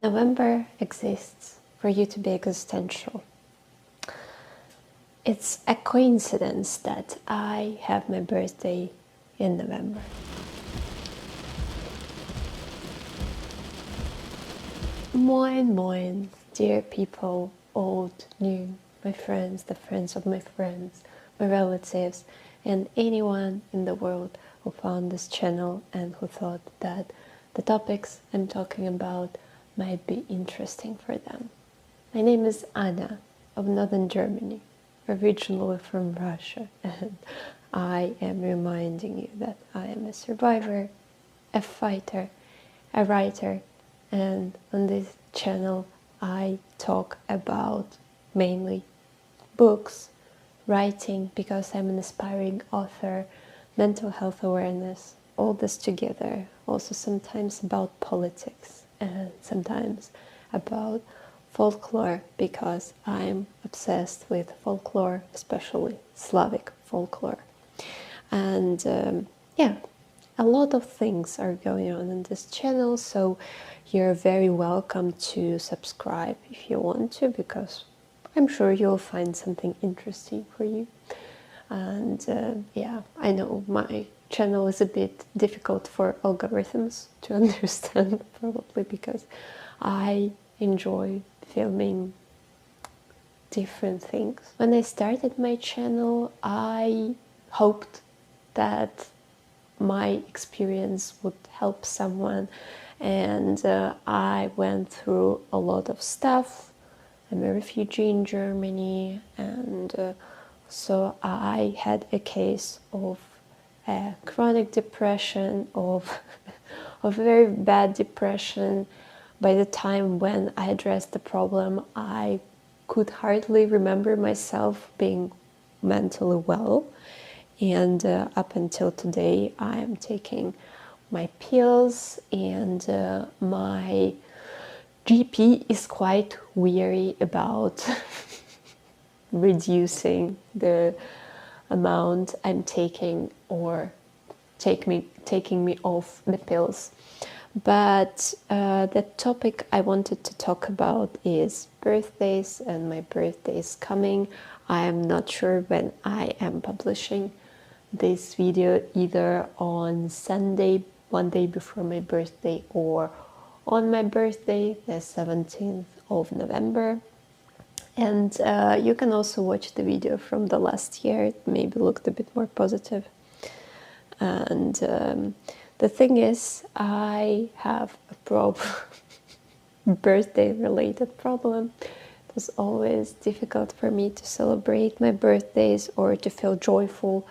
November exists for you to be existential. It's a coincidence that I have my birthday in November. Moin moin, dear people, old, new, my friends, the friends of my friends, my relatives, and anyone in the world who found this channel and who thought that the topics I'm talking about might be interesting for them. My name is Anna of Northern Germany, originally from Russia, and I am reminding you that I am a survivor, a fighter, a writer, and on this channel I talk about mainly books, writing because I'm an aspiring author, mental health awareness, all this together, also sometimes about politics and sometimes about folklore because I'm obsessed with folklore, especially Slavic folklore. And yeah, a lot of things are going on in this channel, so you're very welcome to subscribe if you want to, because I'm sure you'll find something interesting for you. And yeah, I know my channel is a bit difficult for algorithms to understand, probably because I enjoy filming different things. When I started my channel, I hoped that my experience would help someone, and I went through a lot of stuff. I'm a refugee in Germany, and so I had a case of chronic depression, of very bad depression. By the time when I addressed the problem, I could hardly remember myself being mentally well. And up until today, I am taking my pills, and my GP is quite weary about reducing the amount I'm taking or taking me off the pills. But the topic I wanted to talk about is birthdays, and my birthday is coming. I am not sure when I am publishing this video, either on Sunday, one day before my birthday, or on my birthday, the 17th of November. And you can also watch the video from the last year. It maybe looked a bit more positive. And the thing is, I have a problem, birthday-related problem. It was always difficult for me to celebrate my birthdays or to feel joyful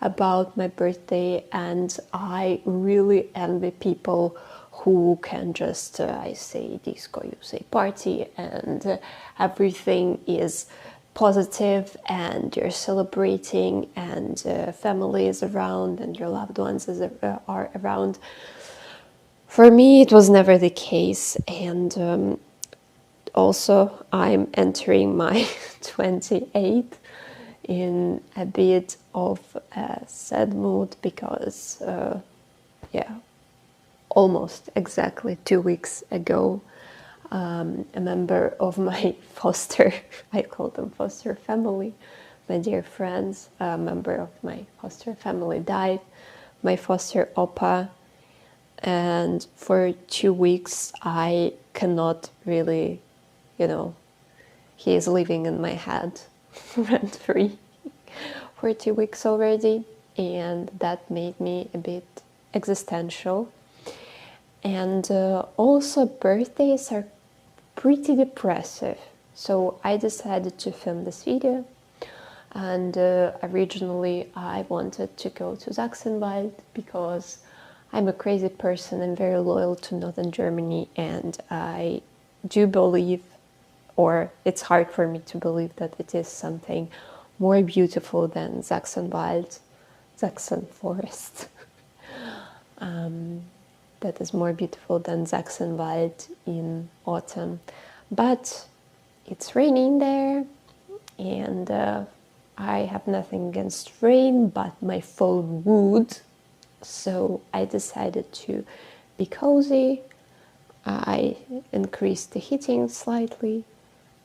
about my birthday, and I really envy people who can just, I say disco, you say party, and everything is positive, and you're celebrating, and family is around, and your loved ones are around. For me, it was never the case, and also I'm entering my 28th in a bit of a sad mood because, yeah, almost exactly 2 weeks ago, a member of my foster, I call them foster family, my dear friends, a member of my foster family died, my foster oppa, and for 2 weeks I cannot really, he is living in my head rent-free for 2 weeks already, and that made me a bit existential. And also birthdays are pretty depressive, so I decided to film this video. And originally I wanted to go to Sachsenwald because I'm a crazy person. I'm very loyal to Northern Germany, and I do believe, or it's hard for me to believe, that it is something more beautiful than Sachsenwald, Saxon forest. That is more beautiful than Sachsenwald in autumn. But it's raining there, and I have nothing against rain, but my phone would. So I decided to be cozy, I increased the heating slightly.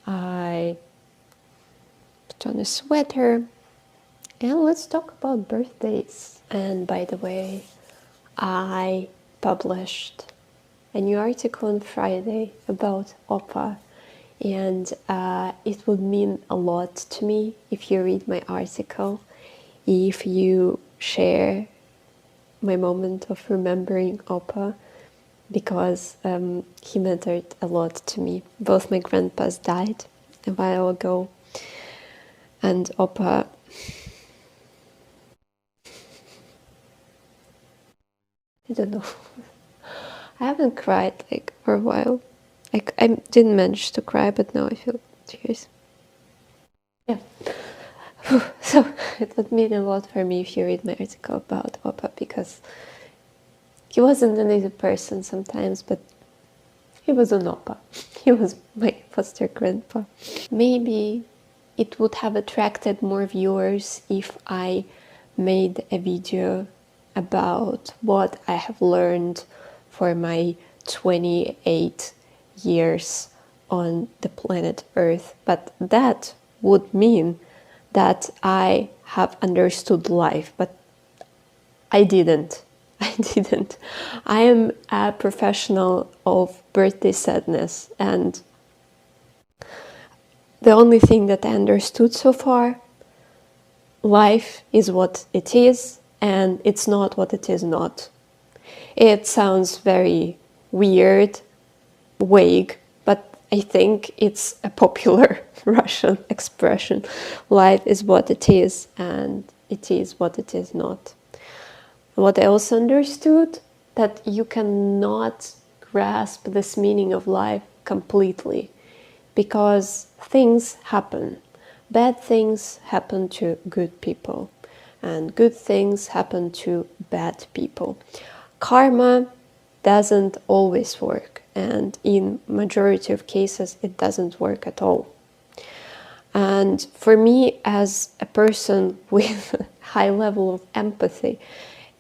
I put on a sweater. And let's talk about birthdays. And by the way, I published a new article on Friday about Oppa, and it would mean a lot to me if you read my article, if you share my moment of remembering Oppa, because he mattered a lot to me. Both my grandpas died a while ago, and Oppa, I don't know. I haven't cried like for a while. Like I didn't manage to cry, but now I feel tears. Yeah. So it would mean a lot for me if you read my article about Oppa, because he wasn't an easy person sometimes, but he was an Oppa. He was my foster grandpa. Maybe it would have attracted more viewers if I made a video about what I have learned for my 28 years on the planet Earth. But that would mean that I have understood life, but I didn't. I didn't. I am a professional of birthday sadness, and the only thing that I understood so far, life is what it is, and it's not what it is not. It sounds very weird, vague, but I think it's a popular Russian expression. Life is what it is, and it is what it is not. What I also understood, that you cannot grasp this meaning of life completely, because things happen. Bad things happen to good people, and good things happen to bad people. Karma doesn't always work, and in majority of cases it doesn't work at all. And for me, as a person with a high level of empathy,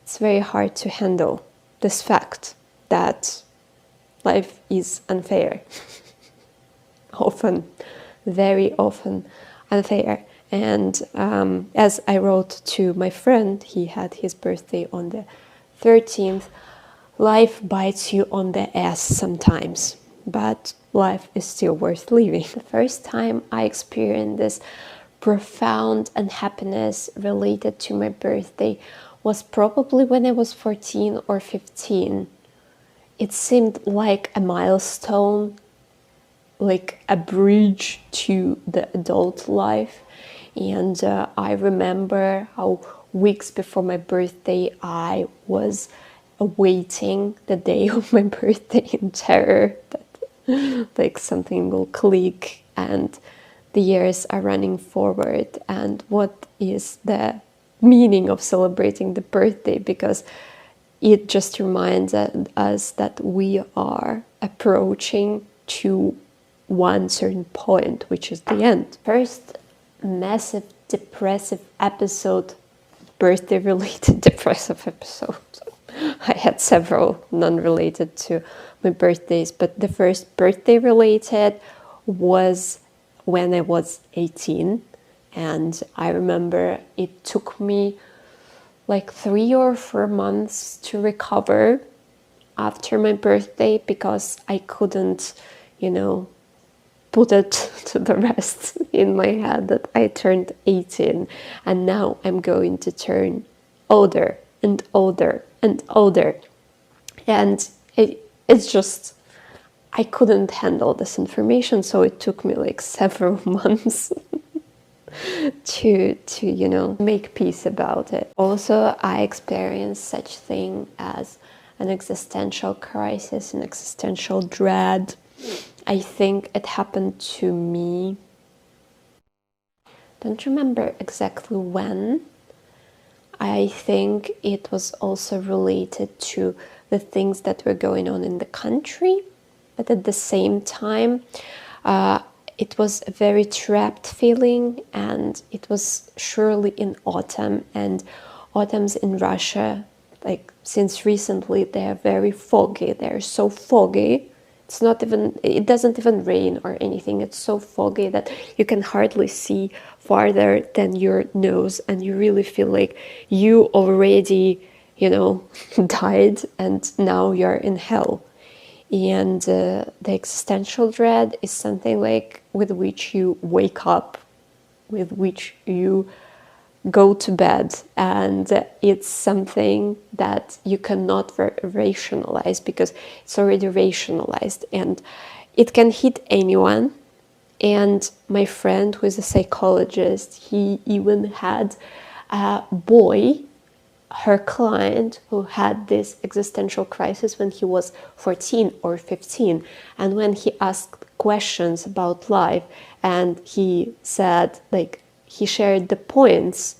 it's very hard to handle this fact that life is unfair. Often, very often unfair. And as I wrote to my friend, he had his birthday on the 13th, life bites you on the ass sometimes, but life is still worth living. The first time I experienced this profound unhappiness related to my birthday was probably when I was 14 or 15. It seemed like a milestone, like a bridge to the adult life. And I remember how weeks before my birthday I was awaiting the day of my birthday in terror that like something will click and the years are running forward. And what is the meaning of celebrating the birthday? Because it just reminds us that we are approaching to one certain point, which is the end. First massive depressive episode, birthday related depressive episode. I had several non-related to my birthdays, but the first birthday related was when I was 18. And I remember it took me like 3 or 4 months to recover after my birthday, because I couldn't, put it to the rest in my head that I turned 18 and now I'm going to turn older and older and older. And it's just, I couldn't handle this information, so it took me like several months to make peace about it. Also, I experienced such thing as an existential crisis, an existential dread. I think it happened to me, don't remember exactly when. I think it was also related to the things that were going on in the country, but at the same time, it was a very trapped feeling, and it was surely in autumn, and autumns in Russia, like since recently, they are very foggy. They're so foggy It's not even, it doesn't even rain or anything. It's so foggy that you can hardly see farther than your nose, and you really feel like you already, you know, died and now you're in hell. And the existential dread is something like with which you wake up, with which you go to bed, and it's something that you cannot rationalize because it's already rationalized, and it can hit anyone. And my friend, who is a psychologist, he even had a boy, her client, who had this existential crisis when he was 14 or 15. And when he asked questions about life, and he said, like, he shared the points,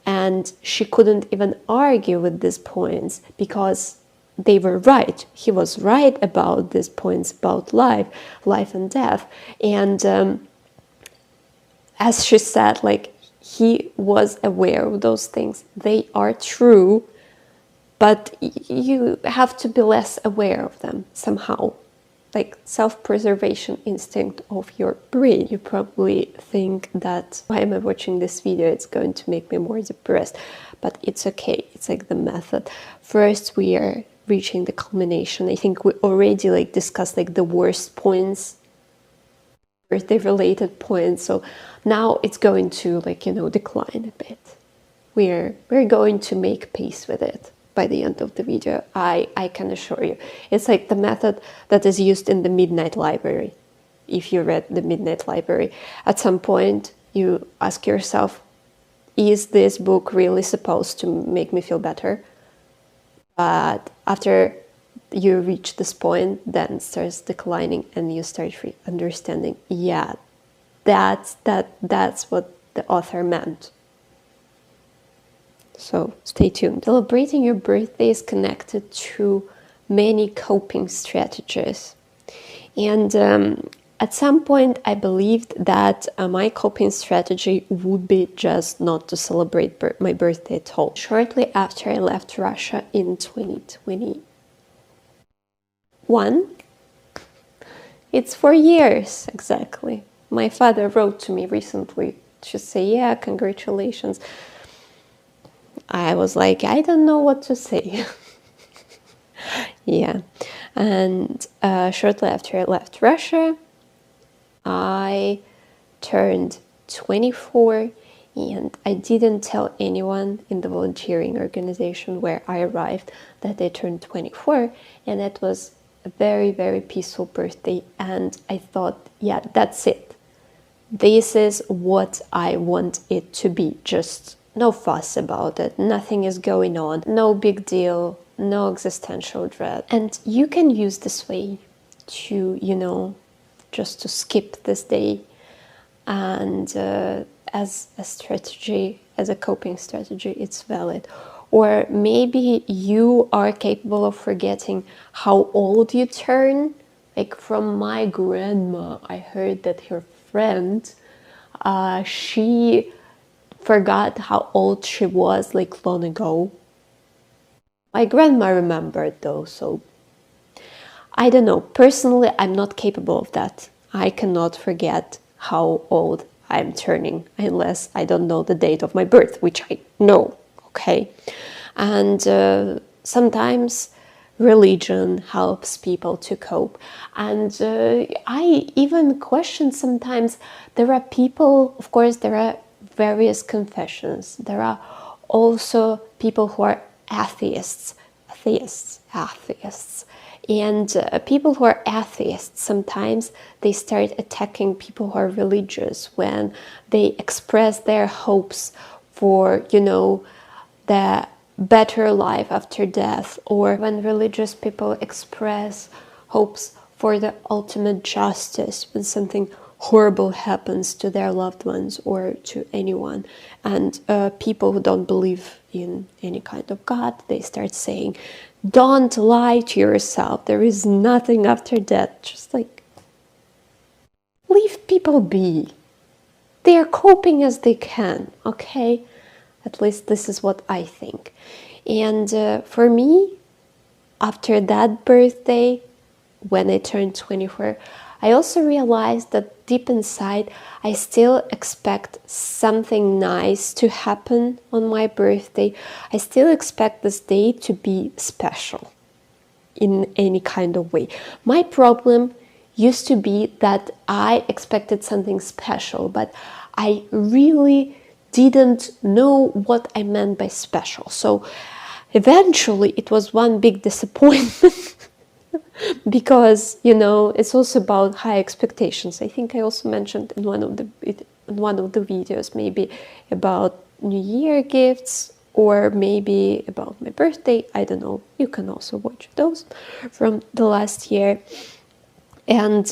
and she couldn't even argue with these points because they were right. He was right about these points about life and death. And as she said, like, he was aware of those things. They are true, but you have to be less aware of them somehow. Like self-preservation instinct of your brain. You probably think that, why am I watching this video? It's going to make me more depressed. But it's okay. It's like the method. First, we are reaching the culmination. I think we already like discussed like the worst points, birthday related points. So now it's going to, like, you know, decline a bit. We're going to make peace with it by the end of the video. I can assure you. It's like the method that is used in the Midnight Library. If you read the Midnight Library, at some point you ask yourself, is this book really supposed to make me feel better? But after you reach this point, then it starts declining and you start understanding, yeah, that's what the author meant. So stay tuned. Celebrating your birthday is connected to many coping strategies. And at some point I believed that my coping strategy would be just not to celebrate my birthday at all. Shortly after I left Russia in 2021, it's 4 years exactly. My father wrote to me recently to say, yeah, congratulations. I was like, I don't know what to say. Yeah. And shortly after I left Russia, I turned 24, and I didn't tell anyone in the volunteering organization where I arrived that I turned 24, and it was a very, very peaceful birthday. And I thought, yeah, that's it. This is what I want it to be. Just no fuss about it. Nothing is going on. No big deal. No existential dread. And you can use this way to, you know, just to skip this day. And as a strategy, as a coping strategy, it's valid. Or maybe you are capable of forgetting how old you turn. Like from my grandma, I heard that her friend, she forgot how old she was like long ago. My grandma remembered though, so I don't know. Personally, I'm not capable of that. I cannot forget how old I'm turning unless I don't know the date of my birth, which I know, okay? And sometimes religion helps people to cope. And I even question sometimes, there are people, of course, there are various confessions. There are also people who are atheists. And people who are atheists, sometimes they start attacking people who are religious when they express their hopes for, you know, the better life after death, or when religious people express hopes for the ultimate justice when something horrible happens to their loved ones or to anyone. And people who don't believe in any kind of God, they start saying, don't lie to yourself, there is nothing after death. Just like, leave people be. They are coping as they can, okay? At least this is what I think. And for me, after that birthday, when I turned 24, I also realized that deep inside, I still expect something nice to happen on my birthday. I still expect this day to be special in any kind of way. My problem used to be that I expected something special, but I really didn't know what I meant by special. So eventually it was one big disappointment because, you know, it's also about high expectations. I think I also mentioned in one of the videos, maybe about New Year gifts, or maybe about my birthday. I don't know. You can also watch those from the last year. And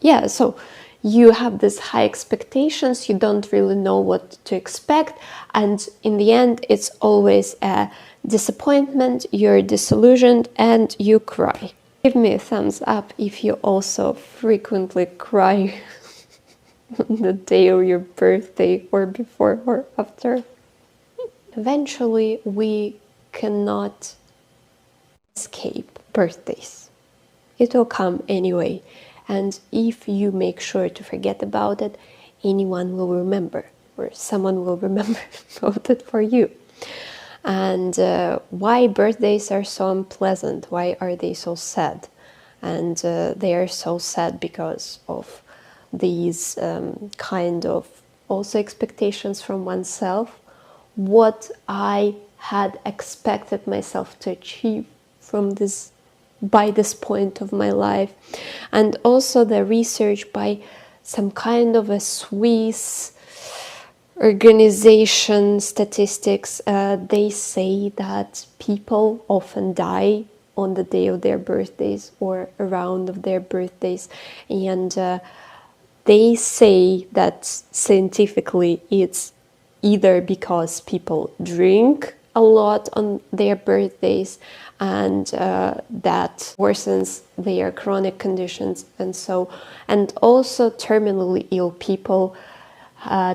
yeah, so you have this high expectations, you don't really know what to expect, and in the end it's always a disappointment, you're disillusioned and you cry. Give me a thumbs up if you also frequently cry on the day of your birthday, or before or after. Eventually we cannot escape birthdays. It will come anyway, and if you make sure to forget about it, anyone will remember, or someone will remember about it for you. And why birthdays are so unpleasant, why are they so sad? And they are so sad because of these kind of also expectations from oneself, what I had expected myself to achieve from this, by this point of my life. And also the research by some kind of a Swiss organization, statistics, they say that people often die on the day of their birthdays or around of their birthdays, and they say that scientifically it's either because people drink a lot on their birthdays, and that worsens their chronic conditions, and also terminally ill people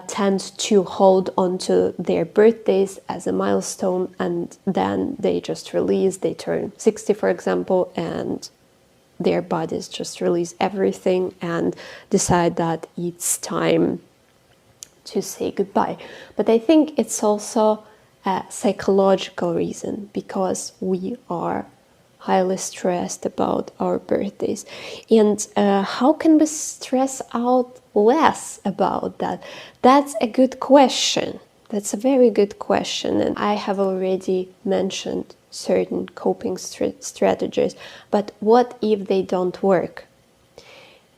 tend to hold on to their birthdays as a milestone, and then they just release, they turn 60 for example, and their bodies just release everything and decide that it's time to say goodbye. But I think it's also a psychological reason, because we are highly stressed about our birthdays. And how can we stress out less about that? That's a good question. That's a very good question. And I have already mentioned certain coping strategies, but what if they don't work?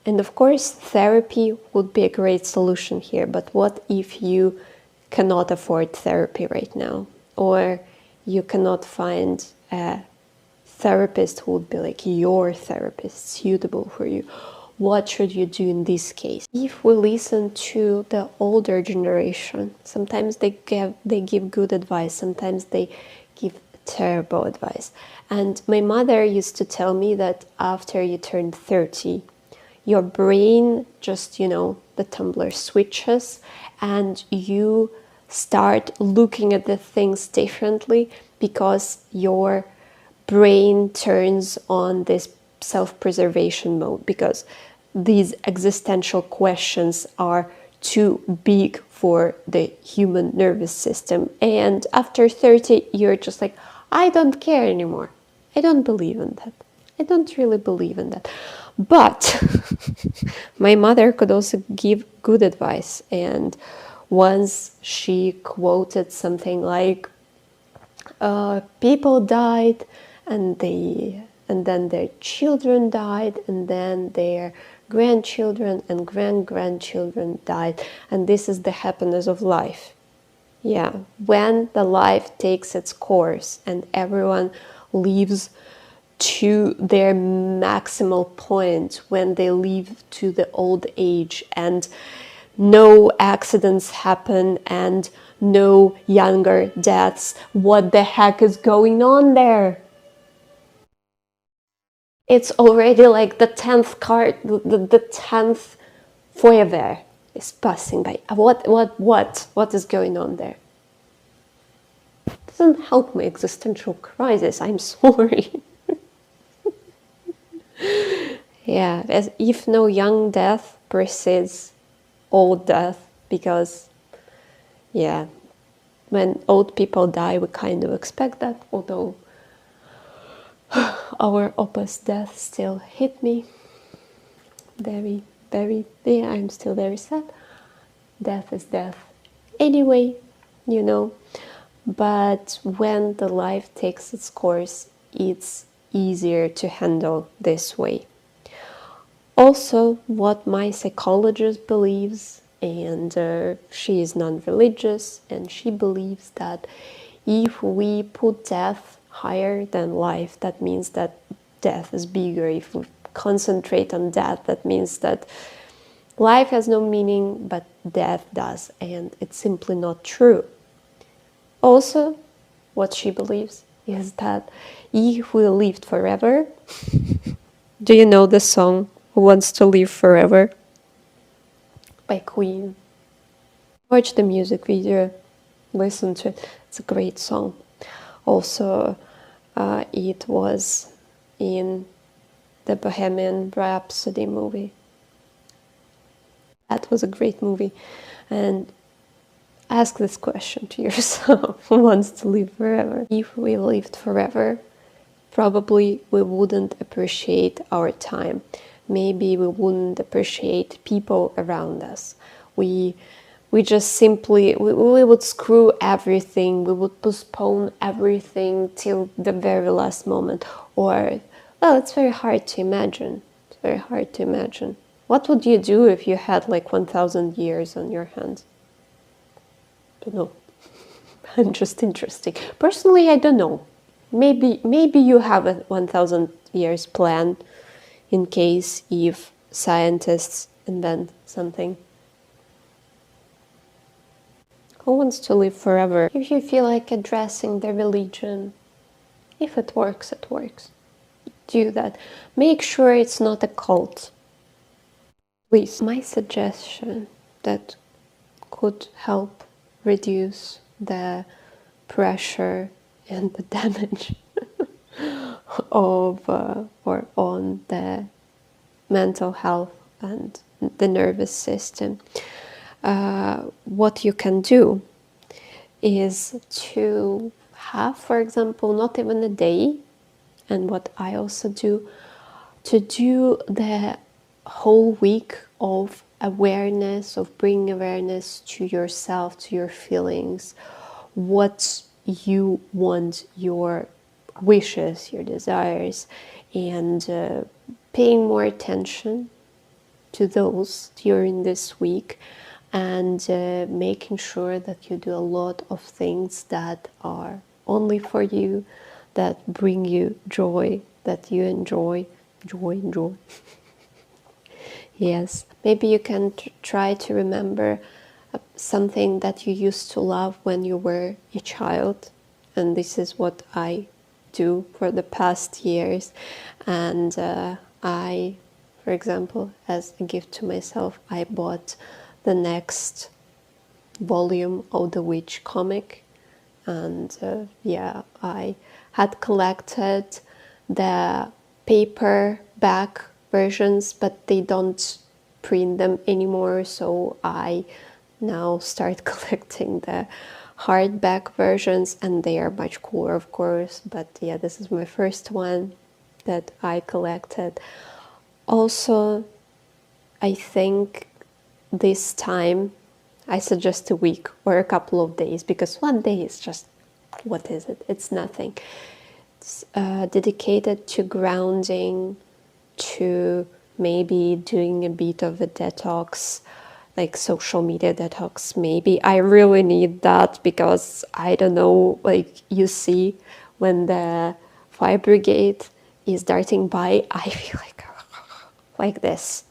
And of course, therapy would be a great solution here, but what if you cannot afford therapy right now, or you cannot find a therapist who would be like your therapist, suitable for you? What should you do in this case? If we listen to the older generation, sometimes they give good advice, sometimes they give terrible advice. And my mother used to tell me that after you turn 30, your brain just, you know, the tumbler switches and you start looking at the things differently, because your brain turns on this self-preservation mode, because these existential questions are too big for the human nervous system. And after 30, you're just like, I don't care anymore. I don't believe in that. I don't really believe in that. But my mother could also give good advice. And once she quoted something like, people died, and then their children died, and then their grandchildren and grandchildren died, and this is the happiness of life. Yeah, when the life takes its course and everyone lives to their maximal point, when they live to the old age and no accidents happen and no younger deaths, what the heck is going on there? It's already like the 10th card, the 10th forever is passing by. What is going on there? Doesn't help my existential crisis, I'm sorry. Yeah, as if no young death precedes old death, because, yeah, when old people die, we kind of expect that, although our opus death still hit me very, very, yeah, I'm still very sad. Death is death anyway, you know. But when the life takes its course, it's easier to handle this way. Also, what my psychologist believes, and she is non-religious, and she believes that if we put death higher than life, that means that death is bigger. If we concentrate on death, that means that life has no meaning, but death does, and it's simply not true. Also, what she believes is that if we lived forever, do you know the song Who Wants to Live Forever by Queen? Watch the music video, listen to it. It's a great song. Also, it was in the Bohemian Rhapsody movie. That was a great movie. And ask this question to yourself. Who wants to live forever? If we lived forever, probably we wouldn't appreciate our time. Maybe we wouldn't appreciate people around us. We just simply, we would screw everything. We would postpone everything till the very last moment. Or, well, it's very hard to imagine. It's very hard to imagine. What would you do if you had like 1,000 years on your hands? Don't know. I'm just interested. Personally, I don't know. Maybe you have a 1,000 years plan in case if scientists invent something. Who wants to live forever? If you feel like addressing the religion, if it works, it works. Do that. Make sure it's not a cult. Please. My suggestion that could help reduce the pressure and the damage of or on the mental health and the nervous system. What you can do is to have, for example, not even a day, and what I also do, to do the whole week of awareness, of bringing awareness to yourself, to your feelings, what you want, your wishes, your desires, and paying more attention to those during this week, and making sure that you do a lot of things that are only for you, that bring you joy, that you enjoy. Joy. Yes, maybe you can try to remember something that you used to love when you were a child, and this is what I do for the past years. And I, for example, as a gift to myself, I bought the next volume of the Witch comic, and yeah, I had collected the paperback versions, but they don't print them anymore, so I now start collecting the hardback versions, and they are much cooler, of course. But yeah, this is my first one that I collected. Also, I think this time I suggest a week or a couple of days, because one day is just, what is it? It's nothing. It's dedicated to grounding, to maybe doing a bit of a detox, like social media detox. Maybe I really need that, because I don't know, like, you see when the fire brigade is darting by, I feel like this.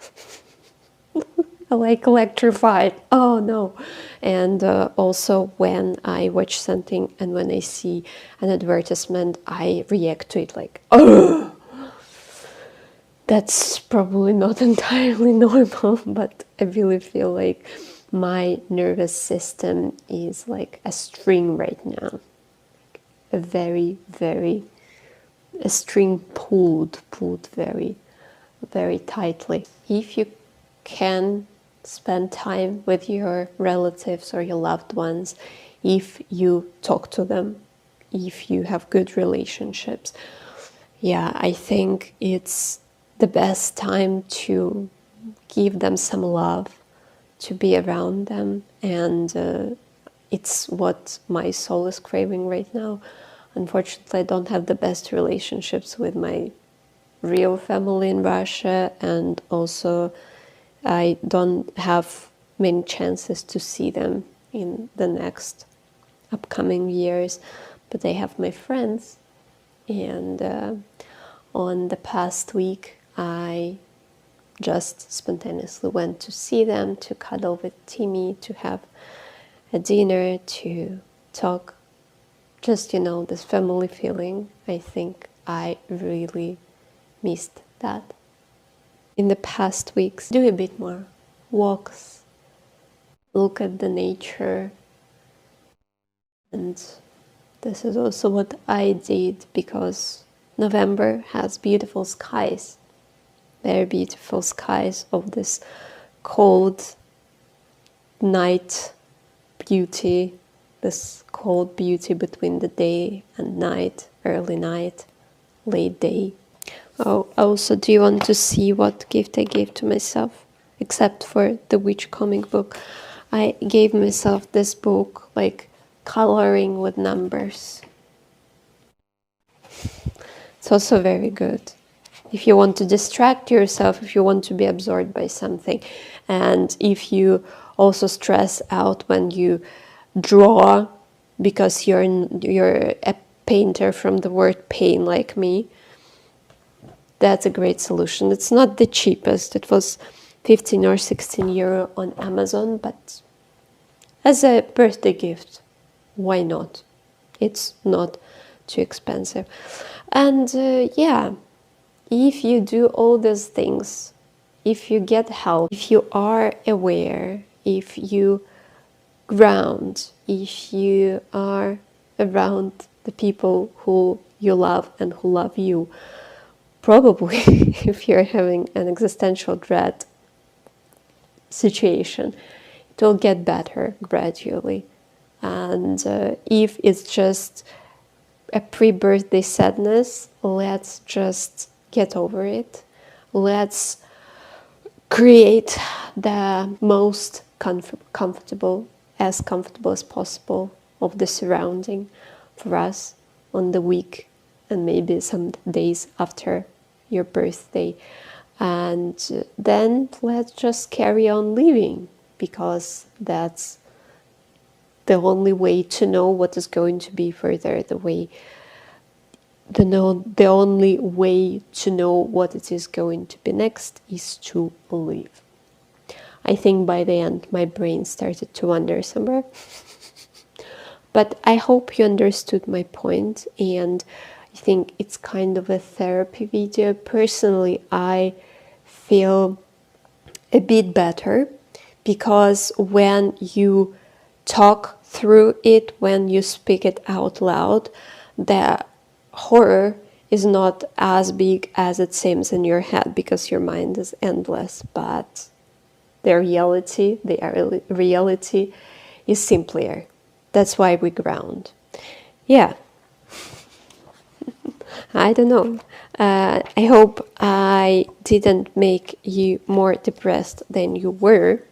Like electrified. Oh no. And also when I watch something and when I see an advertisement, I react to it like, oh, that's probably not entirely normal, but I really feel like my nervous system is like a string right now. A string pulled very very tightly. If you can spend time with your relatives or your loved ones, if you talk to them, if you have good relationships, yeah, I think it's the best time to give them some love, to be around them, and it's what my soul is craving right now. Unfortunately, I don't have the best relationships with my real family in Russia, and also I don't have many chances to see them in the next upcoming years, but I have my friends, and on the past week I just spontaneously went to see them, to cuddle with Timmy, to have a dinner, to talk. Just, this family feeling. I think I really missed that. In the past weeks, do a bit more walks, look at the nature, and this is also what I did because November has beautiful skies, very beautiful skies of this cold night beauty, this cold beauty between the day and night, early night, late day. Oh, also, do you want to see what gift I gave to myself? Except for the witch comic book, I gave myself this book, like coloring with numbers. It's also very good. If you want to distract yourself, if you want to be absorbed by something, and if you also stress out when you draw because you're a painter from the word pain like me, that's a great solution. It's not the cheapest. It was 15 or 16 euro on Amazon, but as a birthday gift, why not? It's not too expensive. And yeah, if you do all these things, if you get help, if you are aware, if you ground, if you are around the people who you love and who love you, probably if you're having an existential dread situation, it will get better gradually. And if it's just a pre-birthday sadness, let's just get over it. Let's create the most comfortable as possible of the surrounding for us on the week and maybe some days after your birthday. And then let's just carry on living, because that's the only way to know what is going to be further, the only way to know what it is going to be next is to live. I think by the end my brain started to wander somewhere. But I hope you understood my point, and I think it's kind of a therapy video. Personally, I feel a bit better because when you talk through it, when you speak it out loud, the horror is not as big as it seems in your head because your mind is endless, but the reality is simpler. That's why we ground. Yeah. I don't know. I hope I didn't make you more depressed than you were.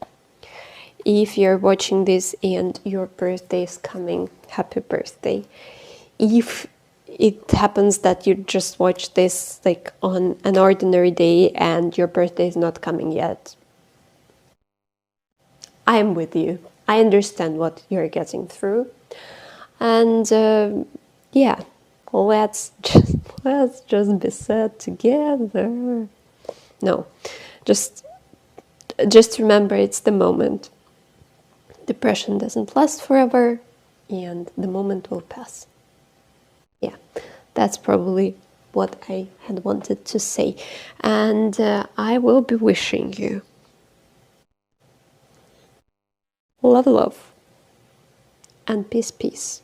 If you're watching this and your birthday is coming, happy birthday. If it happens that you just watch this like on an ordinary day and your birthday is not coming yet, I'm with you. I understand what you're getting through. And yeah, let's just be sad together. No, just remember it's the moment. Depression doesn't last forever, and the moment will pass. Yeah, that's probably what I had wanted to say. And I will be wishing you love, and peace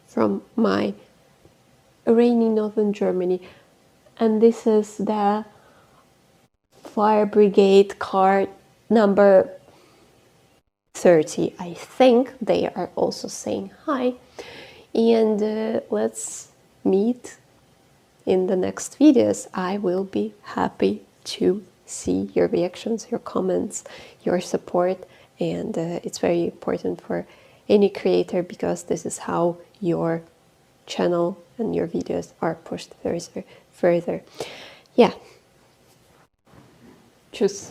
from my rainy northern Germany. And this is the Fire Brigade card number 30. I think they are also saying hi. And let's meet in the next videos. I will be happy to see your reactions, your comments, your support, and it's very important for any creator, because this is how your channel and your videos are pushed further. Yeah. Tschüss.